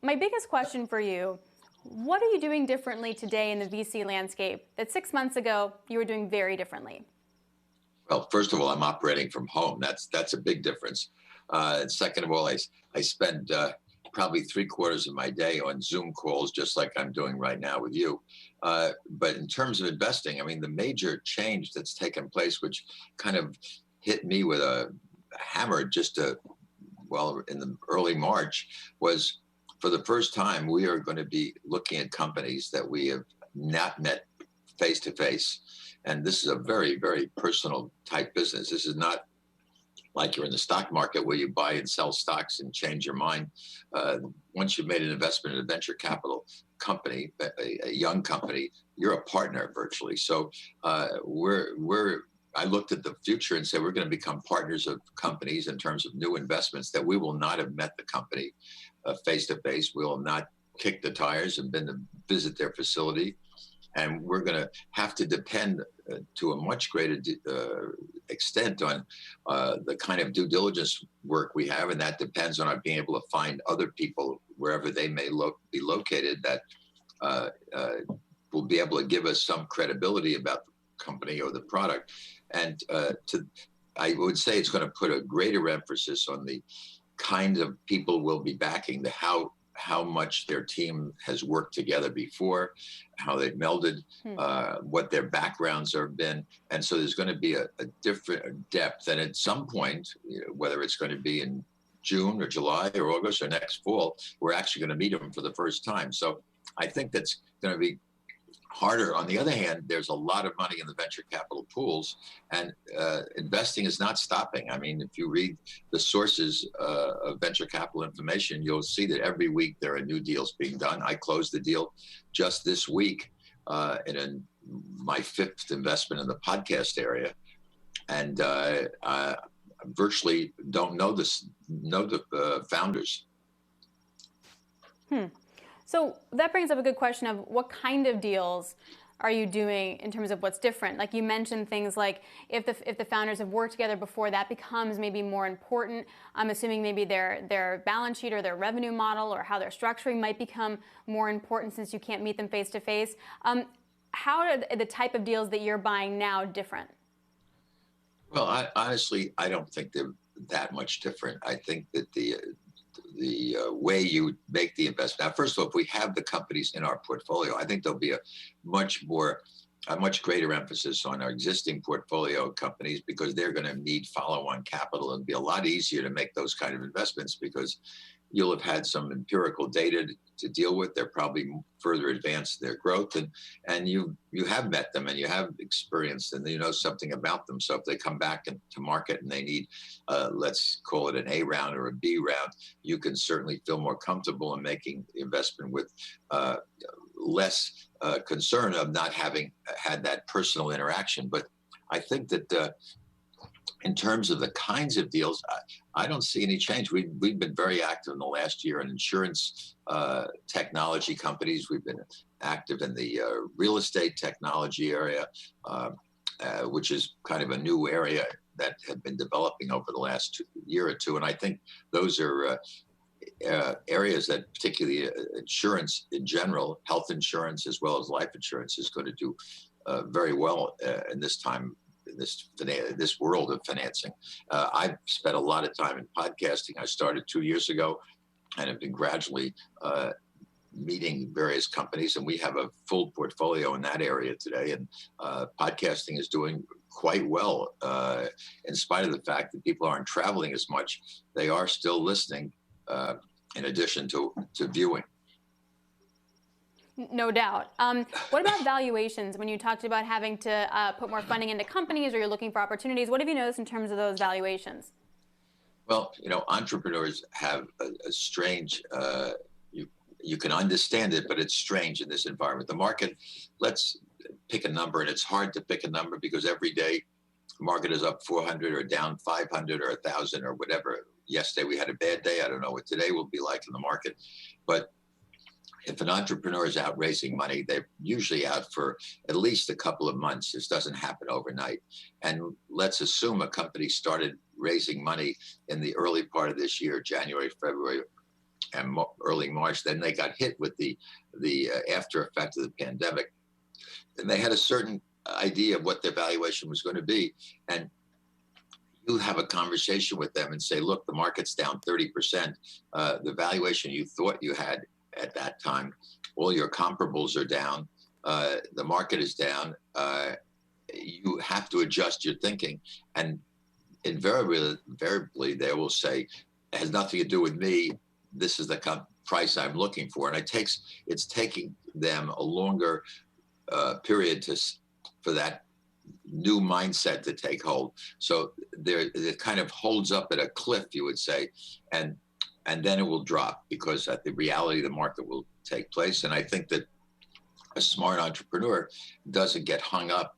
My biggest question for you, what are you doing differently today in the VC landscape that 6 months ago you were doing very differently? Well, first of all, I'm operating from home. That's a big difference. Second of all, I spend probably 3/4 of my day on Zoom calls, just like I'm doing right now with you. But in terms of investing, I mean, the major change that's taken place, which kind of hit me with a hammer in the early March, was for the first time we are going to be looking at companies that we have not met face to face. And this is a very, very personal type business. This is not like you're in the stock market where you buy and sell stocks and change your mind. Once you've made an investment in a venture capital company, a young company, you're a partner virtually. So I looked at the future and said, we're going to become partners of companies in terms of new investments that we will not have met the company face to face. We will not kick the tires and been to visit their facility. And we're going to have to depend to a much greater extent on the kind of due diligence work we have. And that depends on our being able to find other people wherever they may be located that will be able to give us some credibility about the company or the product. And I would say it's going to put a greater emphasis on the kind of people we'll be backing, how much their team has worked together before, how they've melded, what their backgrounds have been. And so there's going to be a different depth. And at some point, whether it's going to be in June or July or August or next fall, we're actually going to meet them for the first time. So I think that's going to be harder. On the other hand, there's a lot of money in the venture capital pools, and investing is not stopping. I mean, if you read the sources of venture capital information, you'll see that every week there are new deals being done. I closed the deal just this week in my 5th investment in the podcast area, and I virtually don't know the founders. So that brings up a good question of what kind of deals are you doing in terms of what's different? Like you mentioned things like if the founders have worked together before, that becomes maybe more important. I'm assuming maybe their balance sheet or their revenue model or how they're structuring might become more important since you can't meet them face to face. How are the type of deals that you're buying now different? Well, honestly, I don't think they're that much different. I think that the way you make the investment. Now, first of all, if we have the companies in our portfolio, I think there'll be a much greater emphasis on our existing portfolio companies because they're going to need follow-on capital and be a lot easier to make those kind of investments because you'll have had some empirical data to deal with. They're probably further advanced in their growth, and you have met them and you have experienced and you know something about them. So if they come back to market and they need, let's call it an A round or a B round, you can certainly feel more comfortable in making the investment with less concern of not having had that personal interaction. But I think that in terms of the kinds of deals, I don't see any change. We've been very active in the last year in insurance technology companies. We've been active in the real estate technology area, which is kind of a new area that had been developing over the last year or two. And I think those are areas that particularly insurance in general, health insurance as well as life insurance is going to do very well in this time. This world of financing. I've spent a lot of time in podcasting. I started 2 years ago and have been gradually meeting various companies, and we have a full portfolio in that area today. And podcasting is doing quite well in spite of the fact that people aren't traveling as much. They are still listening in addition to viewing. No doubt. What about valuations? When you talked about having to put more funding into companies or you're looking for opportunities, what have you noticed in terms of those valuations? Well, entrepreneurs have a strange, you can understand it, but it's strange in this environment. The market, let's pick a number, and it's hard to pick a number because every day the market is up 400 or down 500 or 1,000 or whatever. Yesterday we had a bad day. I don't know what today will be like in the market, but if an entrepreneur is out raising money, they're usually out for at least a couple of months. This doesn't happen overnight. And let's assume a company started raising money in the early part of this year, January, February, and early March. Then they got hit with the after effect of the pandemic, and they had a certain idea of what their valuation was going to be. And you have a conversation with them and say, look, the market's down 30%. The valuation you thought you had at that time, all your comparables are down. The market is down. You have to adjust your thinking. And invariably, they will say, it has nothing to do with me. This is the price I'm looking for. And it's taking them a longer period for that new mindset to take hold. So it kind of holds up at a cliff, you would say, and then it will drop because at the reality of the market will take place. And I think that a smart entrepreneur doesn't get hung up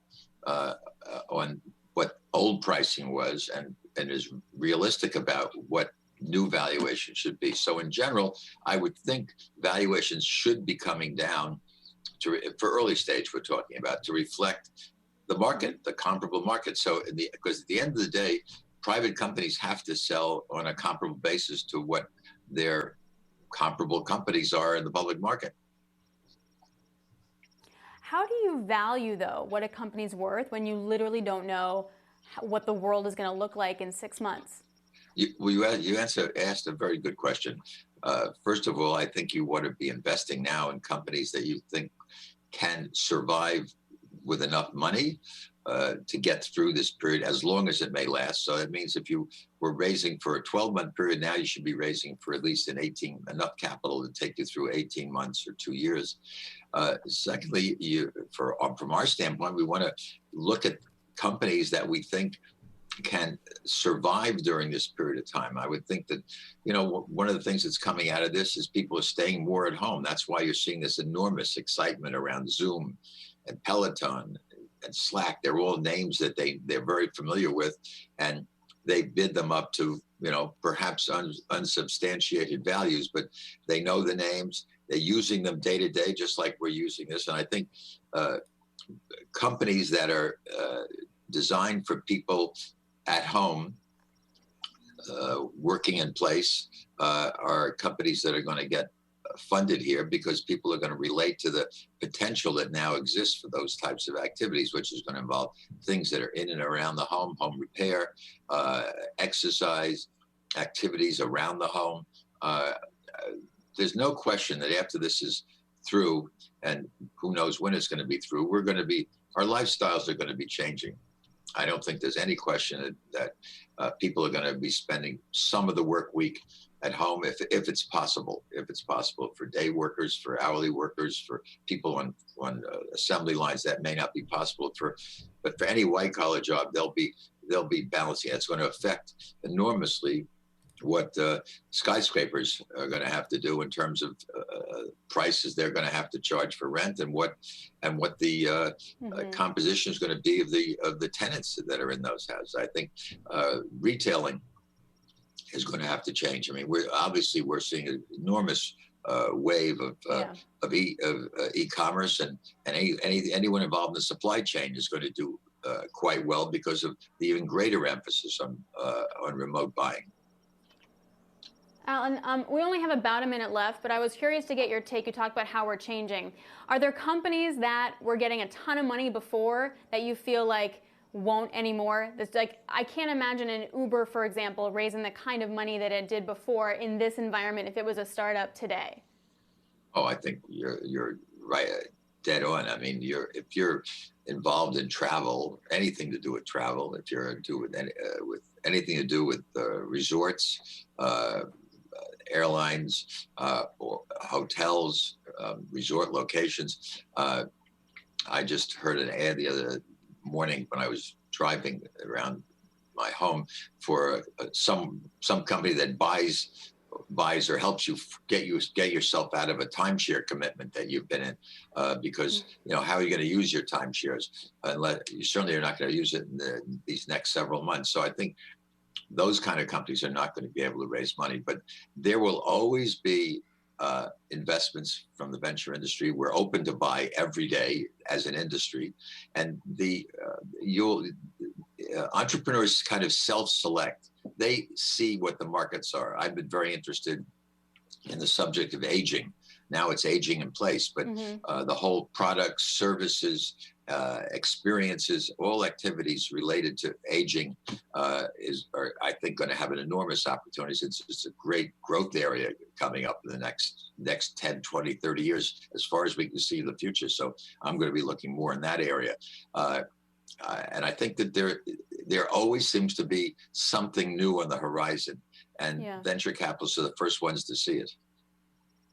on what old pricing was and is realistic about what new valuation should be. So in general, I would think valuations should be coming down for early stage we're talking about, to reflect the market, the comparable market. So because at the end of the day, private companies have to sell on a comparable basis to what their comparable companies are in the public market. How do you value, though, what a company's worth when you literally don't know what the world is going to look like in 6 months? You asked a very good question. First of all, I think you want to be investing now in companies that you think can survive with enough money to get through this period as long as it may last. So that means if you were raising for a 12-month period, now you should be raising for at least enough capital to take you through 18 months or 2 years. Secondly, from our standpoint, we want to look at companies that we think can survive during this period of time. I would think that, one of the things that's coming out of this is people are staying more at home. That's why you're seeing this enormous excitement around Zoom and Peloton and Slack. They're all names that they're very familiar with, and they bid them up to, perhaps unsubstantiated values, but they know the names. They're using them day to day, just like we're using this. And I think companies that are designed for people at home, working in place, are companies that are going to get funded here because people are going to relate to the potential that now exists for those types of activities, which is going to involve things that are in and around the home repair, exercise, activities around the home. There's no question that after this is through, and who knows when it's going to be through, our lifestyles are going to be changing. I don't think there's any question that people are going to be spending some of the work week at home if it's possible. If it's possible for day workers, for hourly workers, for people on assembly lines, that may not be possible but for any white collar job, they'll be balancing. It's going to affect enormously what skyscrapers are going to have to do in terms of prices they're going to have to charge for rent, and what the composition is going to be of the tenants that are in those houses. I think retailing is going to have to change. I mean, we're seeing an enormous wave of e-commerce, and anyone involved in the supply chain is going to do quite well because of the even greater emphasis on remote buying. Alan, we only have about a minute left, but I was curious to get your take. You talked about how we're changing. Are there companies that were getting a ton of money before that you feel like won't anymore? That's like, I can't imagine an Uber, for example, raising the kind of money that it did before in this environment if it was a startup today. Oh, I think you're right, dead on. I mean, if you're involved in travel, anything to do with travel, if you're with anything to do with resorts, airlines, or hotels, resort locations. I just heard an ad the other morning when I was driving around my home for some company that buys or helps you get yourself out of a timeshare commitment that you've been in, because how are you going to use your timeshares unless you certainly are not going to use it in these next several months. So I think those kind of companies are not going to be able to raise money, but there will always be investments from the venture industry. We're open to buy every day as an industry, and entrepreneurs kind of self-select. They see what the markets are. I've been very interested in the subject of aging. Now it's aging in place, but the whole products, services, experiences, all activities related to aging are, I think, going to have an enormous opportunity. It's a great growth area coming up in the next 10, 20, 30 years, as far as we can see in the future. So I'm going to be looking more in that area. And I think that there always seems to be something new on the horizon, and venture capitalists are the first ones to see it.